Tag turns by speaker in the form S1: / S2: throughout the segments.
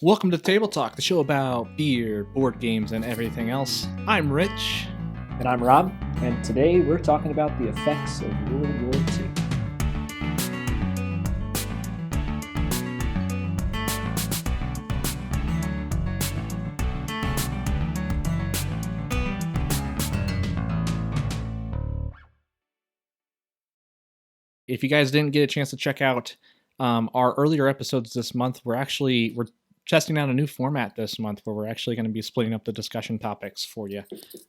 S1: Welcome to Table Talk, the show about beer, board games, and everything else. I'm Rich.
S2: And I'm Rob, and today we're talking about the effects of World War II.
S1: If you guys didn't get a chance to check out our earlier episodes this month, we're testing out a new format this month where we're actually going to be splitting up the discussion topics for you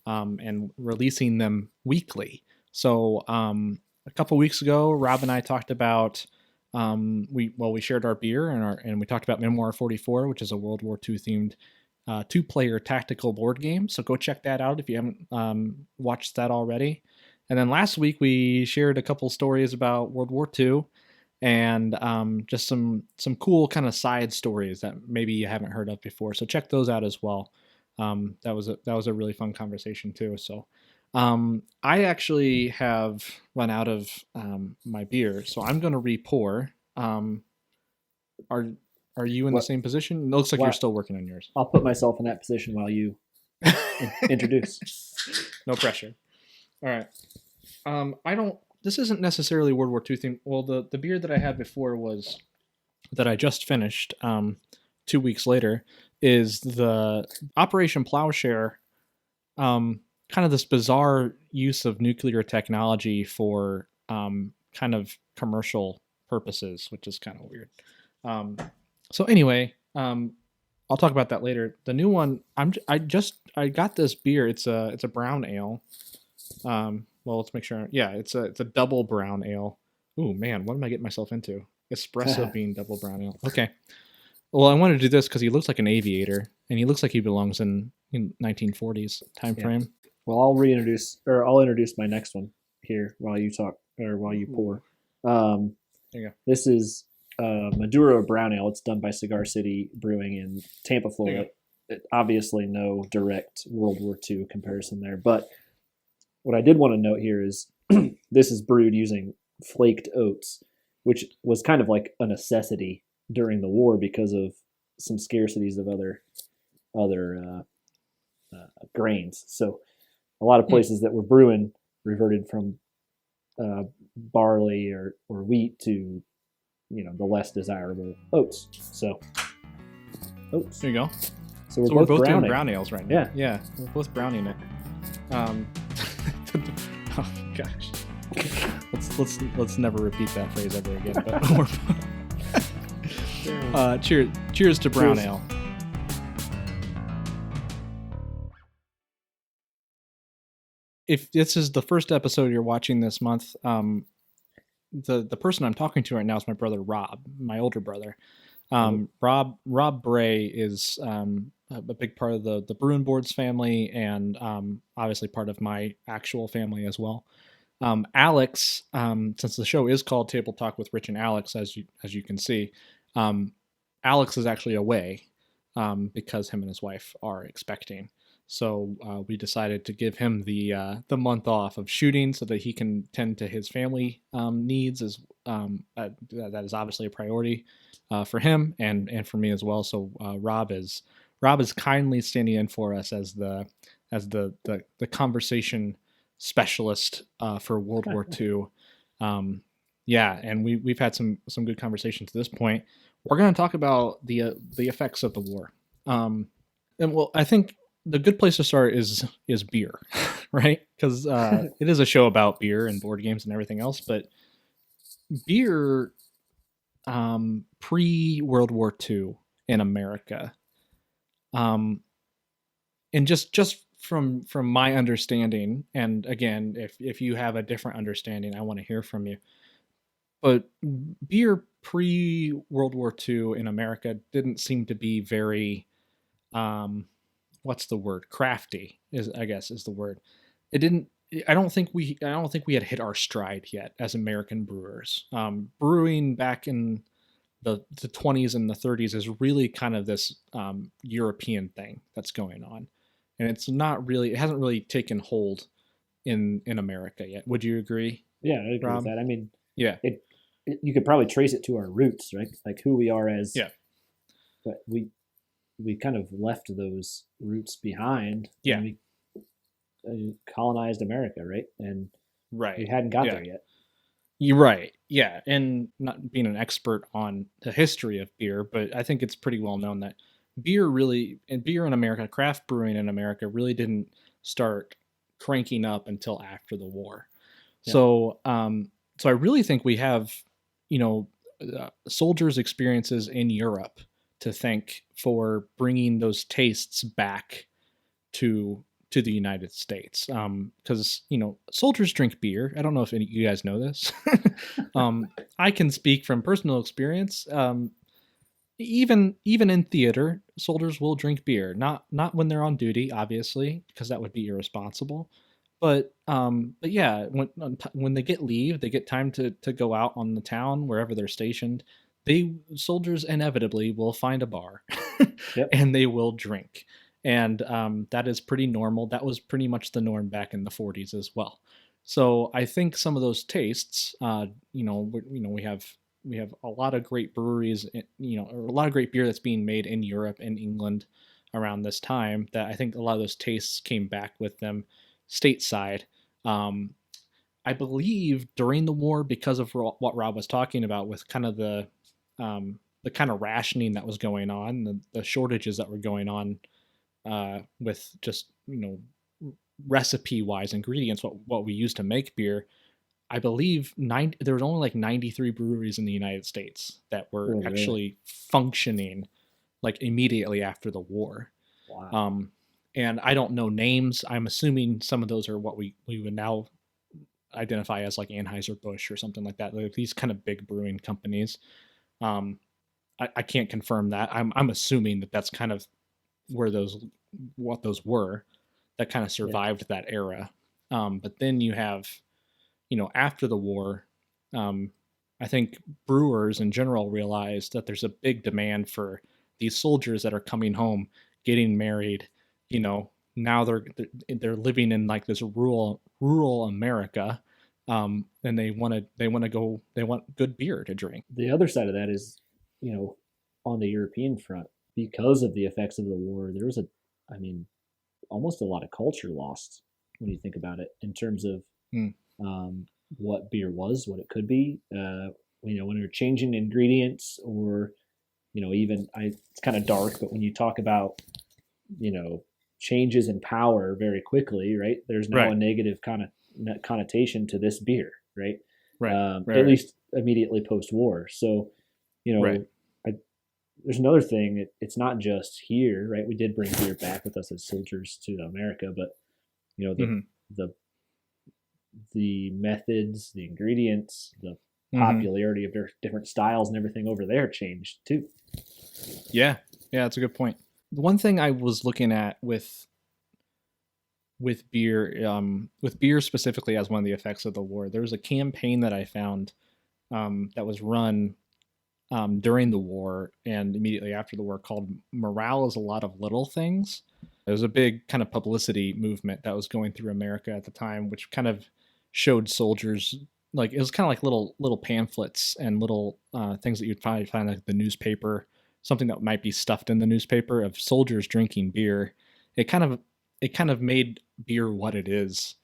S1: and releasing them weekly. So a couple weeks ago, Rob and I talked about we shared our beer and we talked about Memoir 44, which is a World War II themed two-player tactical board game. So go check that out if you haven't watched that already. And then last week we shared a couple stories about World War II and just some cool kind of side stories that maybe you haven't heard of before. So check those out as well. That was a really fun conversation too. So I actually have run out of my beer, so I'm going to re-pour. Are you in the same position? It looks like you're still working on yours.
S2: I'll put myself in that position while you introduce.
S1: No pressure. All right. This isn't necessarily World War II theme. Well, the beer that I had before that I just finished 2 weeks later is the Operation Plowshare, kind of this bizarre use of nuclear technology for kind of commercial purposes, which is kind of weird. So anyway, I'll talk about that later. The new one, I got this beer. It's a brown ale. Well, let's make sure. Yeah, it's a double brown ale. Ooh, man, what am I getting myself into? Espresso bean double brown ale. Okay. Well, I wanted to do this because he looks like an aviator, and he looks like he belongs in 1940s time frame.
S2: Yeah. Well, I'll introduce my next one here while you talk or while you pour.
S1: There you go.
S2: This is Maduro brown ale. It's done by Cigar City Brewing in Tampa, Florida. Obviously, no direct World War II comparison there, but what I did want to note here is this is brewed using flaked oats, which was kind of like a necessity during the war because of some scarcities of other grains. So a lot of places that were brewing reverted from barley or wheat to the less desirable oats. So oats.
S1: There you go.
S2: So we're both
S1: doing brown ales right now.
S2: Yeah,
S1: we're both browning it. Oh gosh, let's never repeat that phrase ever again. But cheers to brown ale. If this is the first episode you're watching this month, the person I'm talking to right now is my brother Rob, my older brother. Rob Bray is a big part of the Brewing Boards family, and obviously part of my actual family as well. Alex, since the show is called Table Talk with Rich and Alex, as you can see, Alex is actually away because him and his wife are expecting. So we decided to give him the month off of shooting so that he can tend to his family needs. That is obviously a priority for him and for me as well. So Rob is kindly standing in for us as the conversation specialist for World War II. And we've had some good conversations to this point. We're going to talk about the effects of the war. And well, I think the good place to start is beer, right? Because it is a show about beer and board games and everything else. But beer, pre-World War II in America, and just from my understanding, and again, if you have a different understanding, I want to hear from you. But beer pre-World War II in America didn't seem to be very what's the word? Crafty is the word. It didn't. I don't think we had hit our stride yet as American brewers. Brewing back in the 20s and the 30s is really kind of this European thing that's going on, and it hasn't really taken hold in America yet. Would you agree?
S2: Yeah, I agree with that. I mean,
S1: yeah,
S2: you could probably trace it to our roots, right? Like who we are as.
S1: Yeah.
S2: But we we kind of left those roots behind when
S1: Yeah.
S2: we colonized America, right? And we
S1: Right.
S2: hadn't got
S1: Yeah.
S2: there yet.
S1: You're right. Yeah. And not being an expert on the history of beer, but I think it's pretty well known that beer in America, craft brewing in America really didn't start cranking up until after the war.
S2: Yeah.
S1: So I really think we have, you know, soldiers' experiences in Europe to thank for bringing those tastes back to the United States. Because soldiers drink beer. I don't know if any of you guys know this. I can speak from personal experience. Even in theater, soldiers will drink beer. Not when they're on duty, obviously, because that would be irresponsible. But yeah, when they get leave, they get time to go out on the town wherever they're stationed. They soldiers inevitably will find a bar,
S2: Yep.
S1: and they will drink, and that is pretty normal. That was pretty much the norm back in the 40s as well. So I think some of those tastes, we have a lot of great breweries, or a lot of great beer that's being made in Europe and England around this time. That I think a lot of those tastes came back with them stateside. Um, I believe during the war, because of what Rob was talking about, with kind of the kind of rationing that was going on, the shortages that were going on, with just recipe wise ingredients, what we use to make beer. I believe there was only like 93 breweries in the United States that were
S2: Oh, really?
S1: actually functioning like immediately after the war.
S2: Wow.
S1: And I don't know names. I'm assuming some of those are what we would now identify as like Anheuser-Busch or something like that. Like these kind of big brewing companies. Um, I can't confirm that. I'm assuming that that's kind of where what those were that kind of
S2: Yeah.
S1: survived that era. But then you have, after the war, um, I think brewers in general realized that there's a big demand for these soldiers that are coming home, getting married. Now they're living in like this rural America, and they want good beer to drink.
S2: The other side of that is, you know, on the European front, because of the effects of the war, there was I mean, almost a lot of culture lost when you think about it in terms of
S1: Mm.
S2: what beer was, what it could be. When you're changing ingredients, or it's kind of dark, but when you talk about you know changes in power very quickly, right? There's now a
S1: Right,
S2: negative kind of connotation to this beer, right?
S1: right,
S2: At
S1: right,
S2: least immediately post-war. So, you
S1: right,
S2: know, I, there's another thing. It's not just here, right? We did bring beer back with us as soldiers to America, but you know the
S1: mm-hmm.
S2: the the methods, the ingredients, the
S1: Mm-hmm.
S2: popularity of their different styles and everything over there changed too.
S1: Yeah, yeah, that's a good point. The one thing I was looking at with beer specifically as one of the effects of the war, there was a campaign that I found, that was run, during the war and immediately after the war, called "Morale is a Lot of Little Things." It was a big kind of publicity movement that was going through America at the time, which kind of showed soldiers, like it was kind of like little pamphlets and little things that you'd probably find like the newspaper, something that might be stuffed in the newspaper of soldiers drinking beer. It kind of it kind of made beer what it is.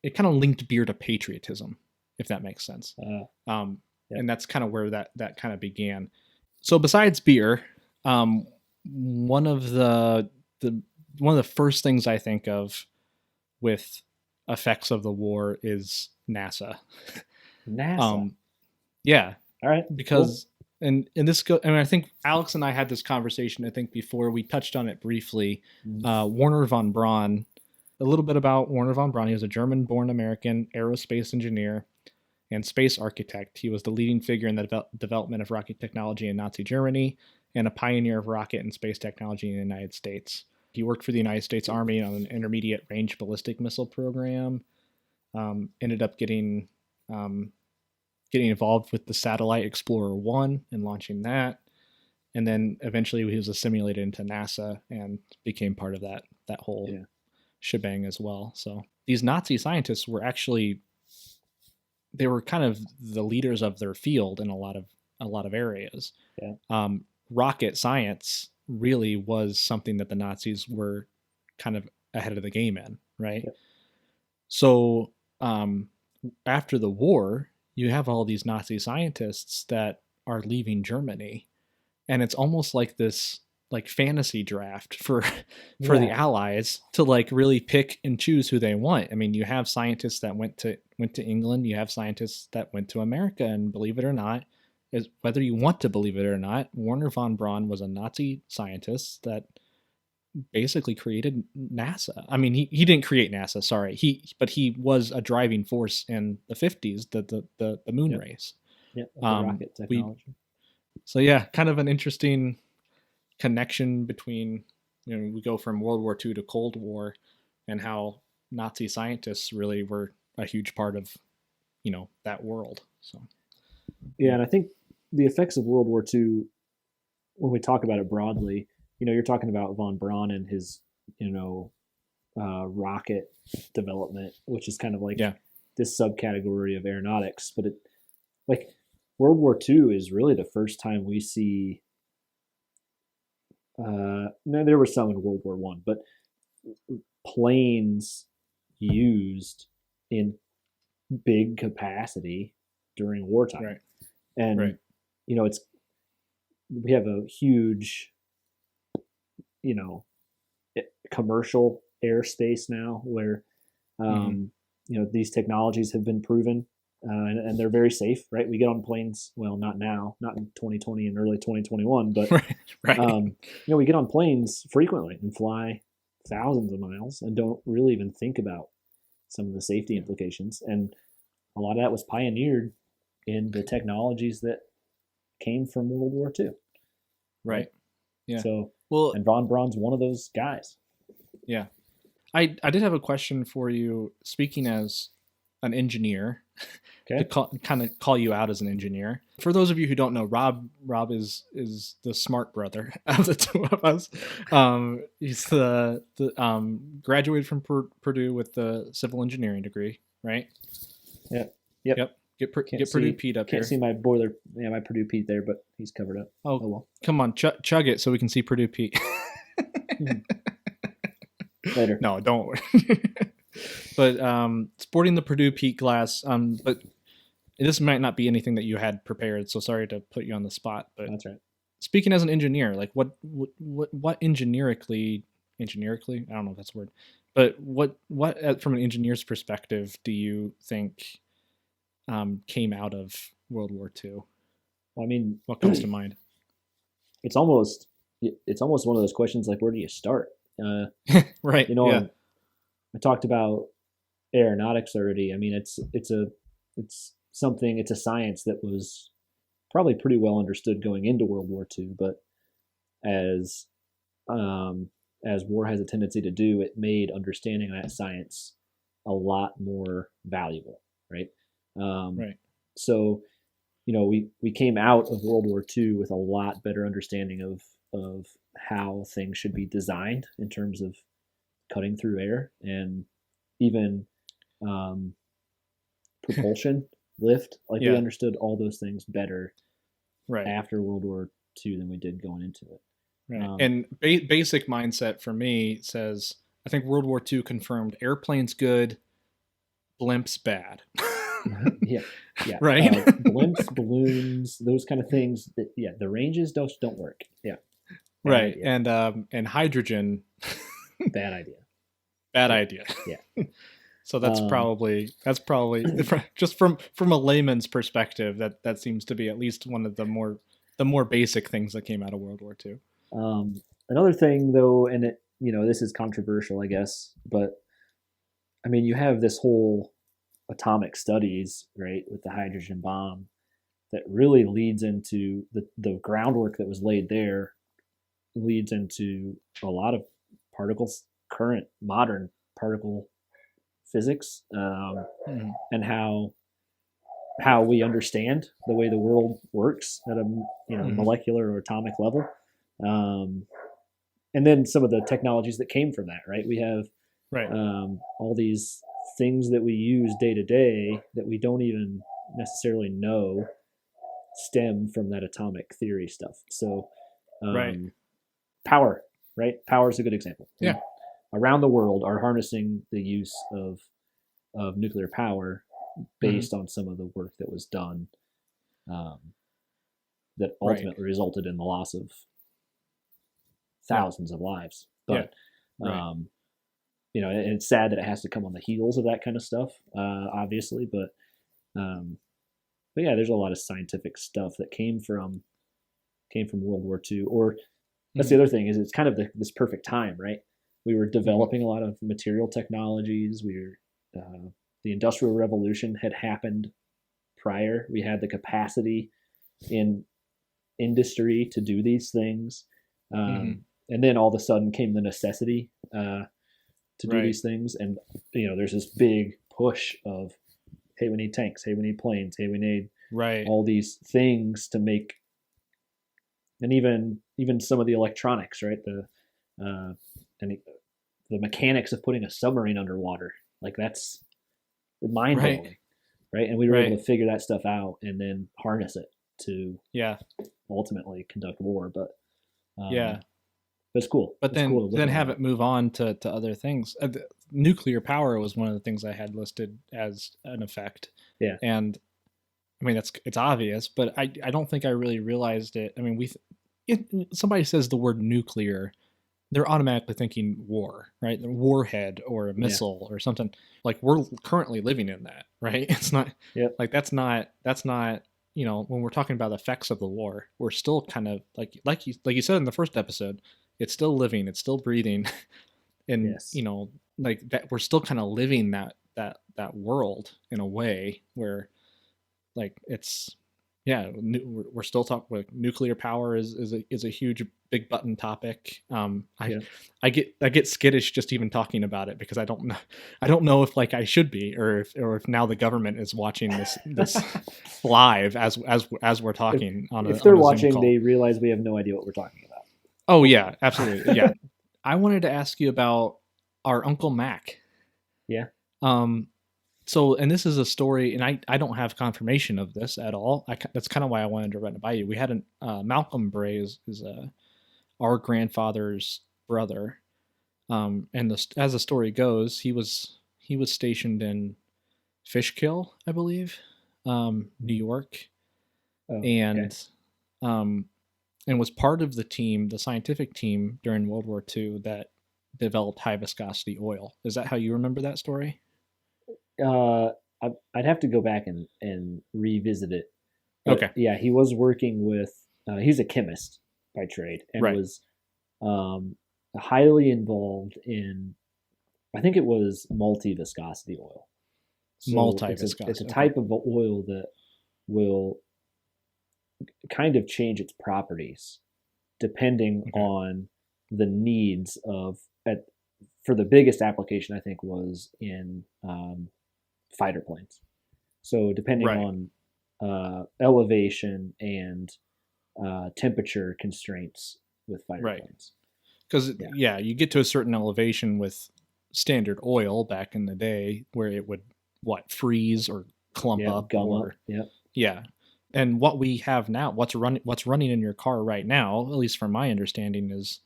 S1: It kind of linked beer to patriotism, if that makes sense.
S2: Uh,
S1: Um,
S2: yeah.
S1: and that's kind of where that kind of began. So besides beer, um, one of the one of the first things I think of with effects of the war is NASA.
S2: NASA.
S1: Um, yeah,
S2: All right. Cool.
S1: because I think Alex and I had this conversation. I think before we touched on it briefly.
S2: Mm-hmm.
S1: Werner von Braun. A little bit about Werner von Braun. He was a German-born American aerospace engineer and space architect. He was the leading figure in the development of rocket technology in Nazi Germany and a pioneer of rocket and space technology in the United States. He worked for the United States Army on an intermediate range ballistic missile program. Ended up um, getting involved with the satellite Explorer 1 and launching that. And then eventually he was assimilated into NASA and became part of that whole
S2: Yeah.
S1: shebang as well. So these Nazi scientists were actually, they were kind of the leaders of their field in a lot of areas.
S2: Yeah.
S1: Rocket science really was something that the Nazis were kind of ahead of the game in, right?
S2: Yep.
S1: So after the war, you have all these Nazi scientists that are leaving Germany, and it's almost like this like fantasy draft for the
S2: Yeah.
S1: Allies to like really pick and choose who they want. I mean, you have scientists that went to England, you have scientists that went to America, and believe it or not, is whether you want to believe it or not, Werner von Braun was a Nazi scientist that basically created NASA. I mean, he didn't create NASA, sorry. But he was a driving force in the 50s, the moon
S2: Yep.
S1: race.
S2: Yep. The rocket technology.
S1: So yeah, kind of an interesting connection between, we go from World War II to Cold War, and how Nazi scientists really were a huge part of, that world. So
S2: Yeah, and I think the effects of World War II, when we talk about it broadly, you're talking about von Braun and his, rocket development, which is kind of like this subcategory of aeronautics. But like World War II is really the first time we see. No, there were some in World War One, but planes used in big capacity during wartime,
S1: right,
S2: and
S1: right.
S2: it's we have a huge, commercial airspace now where, these technologies have been proven, and they're very safe, right? We get on planes, well, not now, not in 2020 and early 2021, but
S1: right.
S2: we get on planes frequently and fly thousands of miles and don't really even think about some of the safety implications. And a lot of that was pioneered in the technologies that came from World War II.
S1: Right. Yeah.
S2: So,
S1: well,
S2: and von Braun's one of those guys.
S1: Yeah. I did have a question for you, speaking as an engineer,
S2: Okay.
S1: to kind of call you out as an engineer. For those of you who don't know, Rob is the smart brother of the two of us. He's the graduated from Purdue with the civil engineering degree, right?
S2: Yep.
S1: Get Purdue Pete up here.
S2: Can't see my my Purdue Pete there, but he's covered up.
S1: Oh well. Come on, chug it so we can see Purdue Pete.
S2: Later.
S1: No, don't worry. But sporting the Purdue Pete glass, but this might not be anything that you had prepared, so sorry to put you on the spot. But
S2: that's right.
S1: Speaking as an engineer, like what engineerically, I don't know if that's a word, but what from an engineer's perspective do you think came out of World War II?
S2: Well, I mean,
S1: what comes to mind?
S2: It's almost one of those questions like, where do you start?
S1: Right.
S2: I talked about aeronautics already. I mean, it's a science that was probably pretty well understood going into World War II, but as war has a tendency to do, it made understanding that science a lot more valuable, right?
S1: Right.
S2: So, we came out of World War II with a lot better understanding of how things should be designed in terms of cutting through air and even propulsion, lift. Like we understood all those things better after World War II than we did going into it.
S1: Right. And basic mindset for me says, I think World War II confirmed airplanes good, blimps bad.
S2: Yeah.
S1: Right.
S2: Blimps, balloons, those kind of things. The ranges don't work. Yeah.
S1: Right. Idea. And hydrogen.
S2: Bad idea.
S1: Bad idea.
S2: Yeah.
S1: So that's probably just from a layman's perspective, that seems to be at least one of the more basic things that came out of World War II.
S2: Another thing though, and this is controversial, I guess, but I mean, you have this whole atomic studies, right, with the hydrogen bomb that really leads into the groundwork that was laid there, leads into a lot of current modern particle physics, and how we understand the way the world works at a molecular or atomic level, and then some of the technologies that came from that. Right, we have all these things that we use day to day that we don't even necessarily know stem from that atomic theory stuff. So power, right? Power is a good example.
S1: Yeah.
S2: Around the world are harnessing the use of nuclear power based on some of the work that was done that ultimately resulted in the loss of thousands of lives. But and it's sad that it has to come on the heels of that kind of stuff, obviously. But yeah, there's a lot of scientific stuff that came from World War II. Or that's the other thing, is it's kind of this perfect time, right? We were developing a lot of material technologies. The Industrial Revolution had happened prior. We had the capacity in industry to do these things. And then all of a sudden came the necessity to do these things. And, there's this big push of, hey, we need tanks. Hey, we need planes. Hey, we need all these things to make, and even some of the electronics, right? And the mechanics of putting a submarine underwater, like that's mind blowing, right? And we were able to figure that stuff out and then harness it to ultimately conduct war. But it's cool.
S1: But then have it move on to other things. Nuclear power was one of the things I had listed as an effect.
S2: Yeah.
S1: And I mean, it's obvious, but I don't think I really realized it. I mean, somebody says the word nuclear, they're automatically thinking war, right? A warhead or a missile or something. Like, we're currently living in that, right? It's not like that's not when we're talking about the effects of the war, we're still kind of like you said in the first episode, it's still living, it's still breathing, and like that we're still kind of living that world in a way where, like, it's we're still talking, like, nuclear power is a huge big button topic. I get skittish just even talking about it, because I don't know if, like, I should be, or if now the government is watching this live as we're talking
S2: if they're watching, they realize we have no idea what we're talking about.
S1: Oh yeah, absolutely. Yeah. I wanted to ask you about our Uncle Mac.
S2: Yeah.
S1: So, and this is a story, and I don't have confirmation of this at all. That's kind of why I wanted to run it by you. We had Malcolm Bray is our grandfather's brother, and as the story goes, he was stationed in Fishkill, I believe, New York, and was part of the team, the scientific team during World War II that developed high viscosity oil. Is that how you remember that story?
S2: I'd have to go back and revisit it. But
S1: okay.
S2: Yeah, he was working with. He's a chemist by trade, and was highly involved in. I think it was multi-viscosity oil. So multi-viscosity. It's a type of oil that will kind of change its properties depending on the needs of. For the biggest application, I think, was in fighter planes. So depending on elevation and temperature constraints with fighter planes.
S1: Because you get to a certain elevation with standard oil back in the day where it would freeze or clump up,
S2: gum up.
S1: Yeah. And what we have now, what's running in your car right now, at least from my understanding, is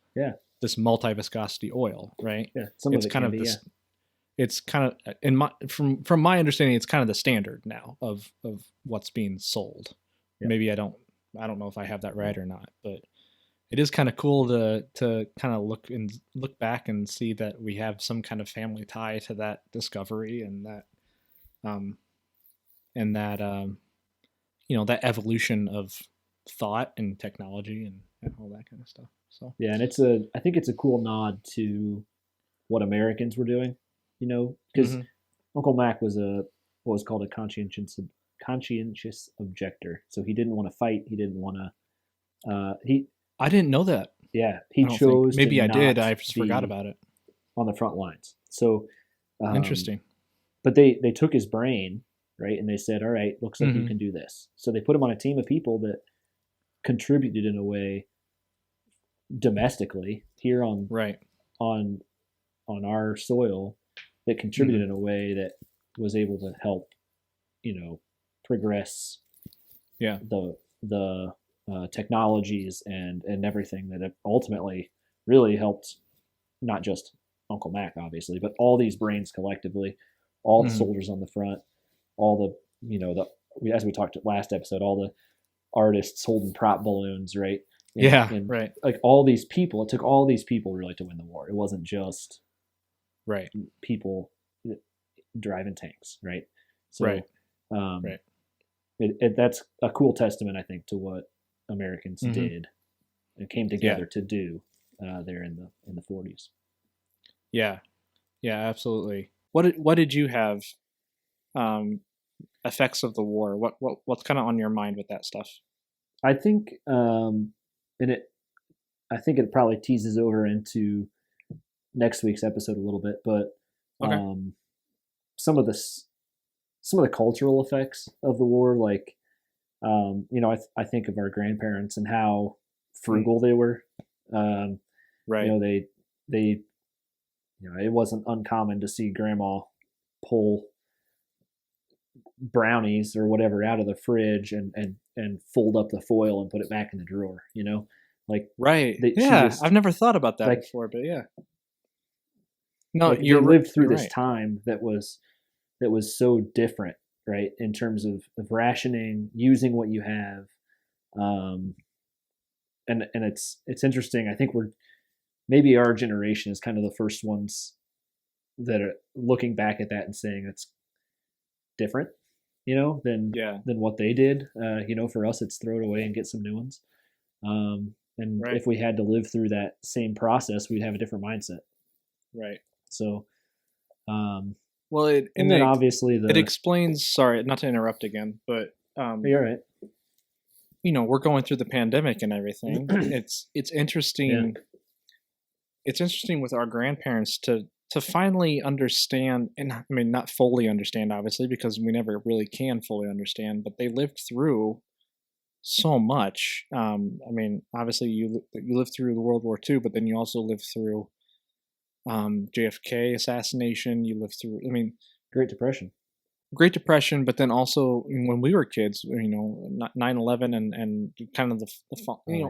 S1: this multi-viscosity oil, right?
S2: Yeah, some of it can be.
S1: It's kind of from my understanding, it's kind of the standard now of what's being sold. Yeah. Maybe I don't know if I have that right or not, but it is kind of cool to kind of look back and see that we have some kind of family tie to that discovery and that that evolution of thought and technology and all that kind of stuff. So
S2: yeah, and I think it's a cool nod to what Americans were doing, because Uncle Mac was what was called a conscientious objector. So he didn't want to fight. He didn't want to.
S1: I didn't know that.
S2: Yeah, he chose.
S1: Maybe I did. I just forgot about it.
S2: On the front lines. So
S1: interesting.
S2: But they took his brain, right, and they said, "All right, looks like you can do this." So they put him on a team of people that contributed in a way domestically here on our soil, that contributed in a way that was able to help, progress the technologies and everything that ultimately really helped not just Uncle Mac, obviously, but all these brains collectively, all the soldiers on the front, all as we talked last episode, all the artists holding prop balloons, right? And
S1: right.
S2: like all these people, it took all these people really to win the war. It wasn't just
S1: Right.
S2: people driving tanks, right? So,
S1: right. Right.
S2: That's a cool testament, I think, to what Americans did and came together to do there in the 40s.
S1: Yeah, yeah, absolutely. What did you have effects of the war? What's kind of on your mind with that stuff?
S2: I think, I think it probably teases over into next week's episode a little bit, but some of the cultural effects of the war, like I think of our grandparents and how frugal they were.
S1: Right.
S2: They it wasn't uncommon to see grandma pull brownies or whatever out of the fridge and fold up the foil and put it back in the drawer, like
S1: right. I've never thought about that before, but yeah. No,
S2: like
S1: you
S2: lived through this time that was so different, right? In terms of rationing, using what you have. And it's interesting. I think maybe our generation is kind of the first ones that are looking back at that and saying it's different, than what they did. For us, it's throw it away and get some new ones. And if we had to live through that same process, we'd have a different mindset.
S1: Right.
S2: So,
S1: well,
S2: then obviously
S1: it explains. Sorry, not to interrupt again, but
S2: you're right.
S1: We're going through the pandemic and everything. It's interesting. Yeah. It's interesting with our grandparents to finally understand, and I mean not fully understand, obviously, because we never really can fully understand. But they lived through so much. I mean, obviously, you lived through the World War II, but then you also lived through JFK assassination. You lived through,
S2: Great Depression,
S1: but then also when we were kids, 9/11 and kind of the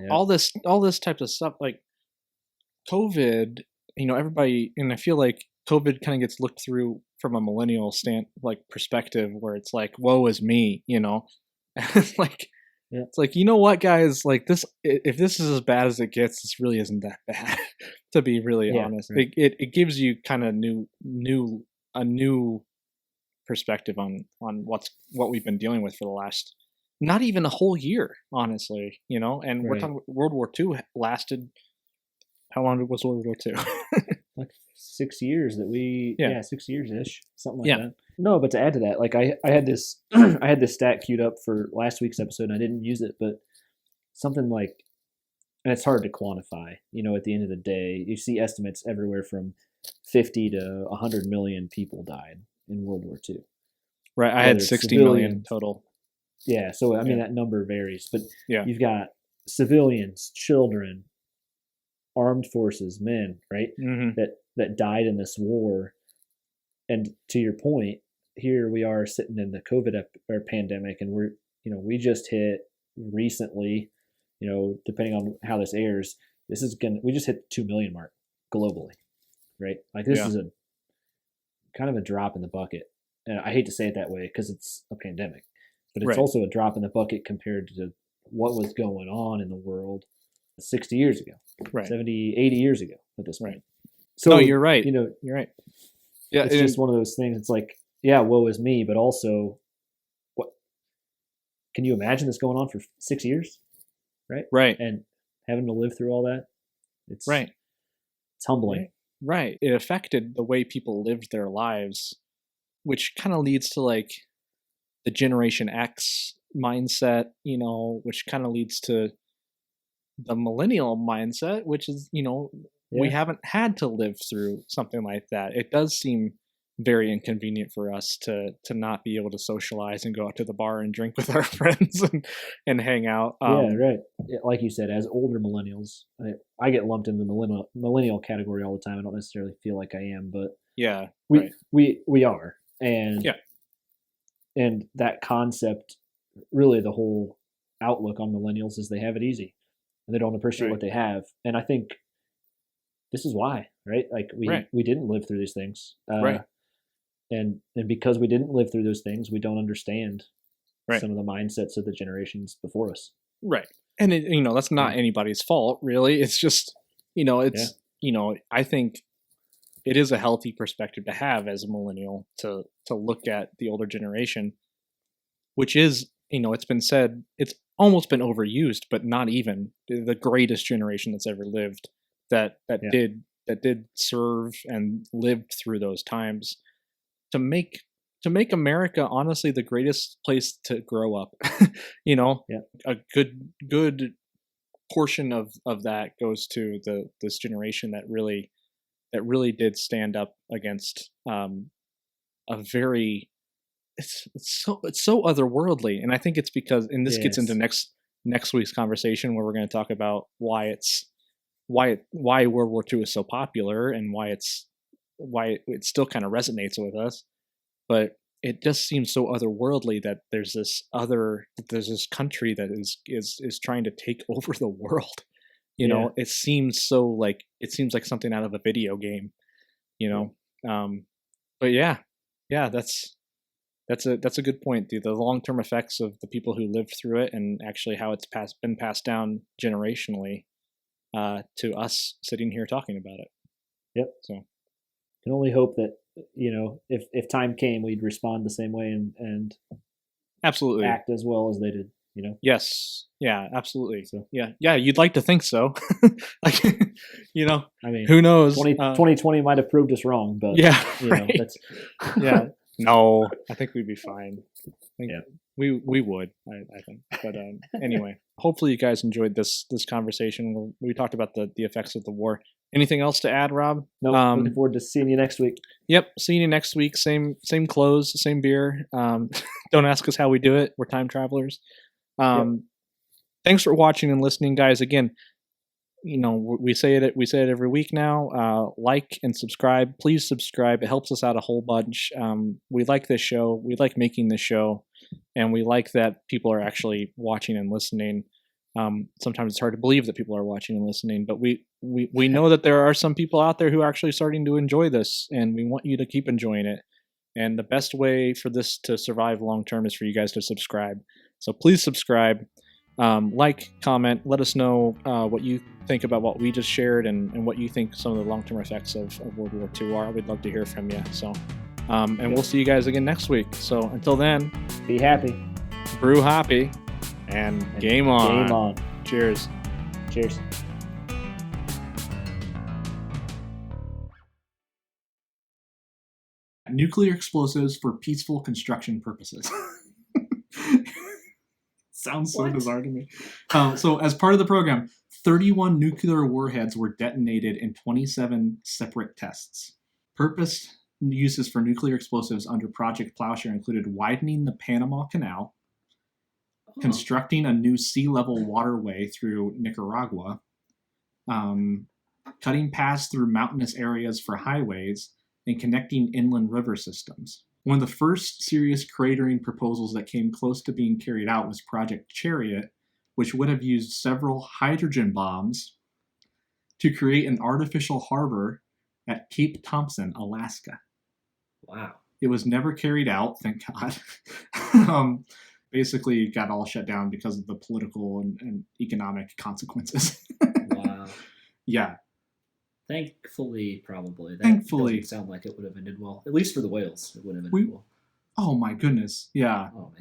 S1: all this types of stuff, like COVID, everybody, and I feel like COVID kind of gets looked through from a millennial perspective, where it's like, woe is me, it's like, it's like, you know what, guys, like this, if this is as bad as it gets, this really isn't that bad, to be really honest. Right. It gives you kind of a new perspective on what we've been dealing with for the last, not even a whole year, honestly, and we're talking World War II lasted, how long was World War II?
S2: Like 6 years 6 years-ish, something like that. No, but to add to that, like I had this I had this stat queued up for last week's episode and I didn't use it, but something like, and it's hard to quantify, at the end of the day, you see estimates everywhere from 50 to 100 million people died in World War II.
S1: Right, I had 60 million total.
S2: Yeah, so I mean that number varies, but you've got civilians, children, armed forces, men, right? That died in this war. And to your point, here we are sitting in the COVID pandemic, and we just hit recently, depending on how this airs, we just hit the 2 million mark globally, right? Like this is a kind of a drop in the bucket. And I hate to say it that way because it's a pandemic, but it's also a drop in the bucket compared to what was going on in the world 60 years ago, 70, 80 years ago at this point. So,
S1: no, you're right. You're right.
S2: Yeah, it's just one of those things. It's like, woe is me, but also, what can you imagine this going on for 6 years, right?
S1: Right.
S2: And having to live through all that, it's humbling.
S1: Right. It affected the way people lived their lives, which kind of leads to like the Generation X mindset, which kind of leads to the millennial mindset, which is, we haven't had to live through something like that. It does seem very inconvenient for us to not be able to socialize and go out to the bar and drink with our friends and hang out.
S2: Right. Like you said, as older millennials, I get lumped into the millennial category all the time. I don't necessarily feel like I am, but we are. And and that concept, really the whole outlook on millennials is they have it easy and they don't appreciate what they have. And I think this is why, right? Like
S1: Right.
S2: we didn't live through these things,
S1: Right.
S2: and because we didn't live through those things, we don't understand
S1: Right.
S2: some of the mindsets of the generations before us.
S1: Right. And that's not anybody's fault, really. It's just, it's, I think it is a healthy perspective to have as a millennial to look at the older generation, which is, it's been said, it's almost been overused, but not even the greatest generation that's ever lived that did serve and lived through those times to make America honestly the greatest place to grow up. A good portion of that goes to this generation that really did stand up against a very it's so otherworldly, and I think it's because, and this gets into next week's conversation where we're going to talk about why World War II is so popular and why it still kind of resonates with us, but it just seems so otherworldly that there's this country that is trying to take over the world. It seems like something out of a video game. But yeah, that's a good point. The long-term effects of the people who lived through it, and actually how it's been passed down generationally to us sitting here talking about it.
S2: Yep.
S1: So
S2: can only hope that if time came, we'd respond the same way and
S1: absolutely
S2: act as well as they did.
S1: Yes. Yeah. Absolutely. So yeah. You'd like to think so. Like, I mean, who knows?
S2: 2020 might have proved us wrong, but
S1: yeah, right. That's yeah. No, I think we'd be fine. We would, I think. But anyway, hopefully you guys enjoyed this conversation. We talked about the effects of the war. Anything else to add, Rob?
S2: No, looking forward to seeing you next week.
S1: Yep, seeing you next week. Same clothes, same beer. Don't ask us how we do it. We're time travelers. Thanks for watching and listening, guys. Again, we say it every week now. Like and subscribe. Please subscribe. It helps us out a whole bunch. We like this show. We like making this show, and we like that people are actually watching and listening. Sometimes it's hard to believe that people are watching and listening, but we know that there are some people out there who are actually starting to enjoy this, and we want you to keep enjoying it. And the best way for this to survive long term is for you guys to subscribe. So please subscribe, like, comment, let us know what you think about what we just shared and what you think some of the long term effects of World War II are. We'd love to hear from you. So, and we'll see you guys again next week. So until then,
S2: be happy,
S1: brew happy. And game on.
S2: Game on.
S1: Cheers.
S2: Cheers.
S1: Nuclear explosives for peaceful construction purposes. Sounds so bizarre to me. So as part of the program, 31 nuclear warheads were detonated in 27 separate tests. Purpose uses for nuclear explosives under Project Plowshare included widening the Panama Canal, constructing a new sea-level waterway through Nicaragua, cutting paths through mountainous areas for highways, and connecting inland river systems. One of the first serious cratering proposals that came close to being carried out was Project Chariot, which would have used several hydrogen bombs to create an artificial harbor at Cape Thompson, Alaska.
S2: Wow.
S1: It was never carried out, thank God. Basically got all shut down because of the political and economic consequences.
S2: Wow.
S1: Yeah.
S2: Thankfully, probably.
S1: Thankfully.
S2: Doesn't sound like it would have ended well. At least for the whales, it would have ended well.
S1: Oh my goodness. Yeah.
S2: Oh man.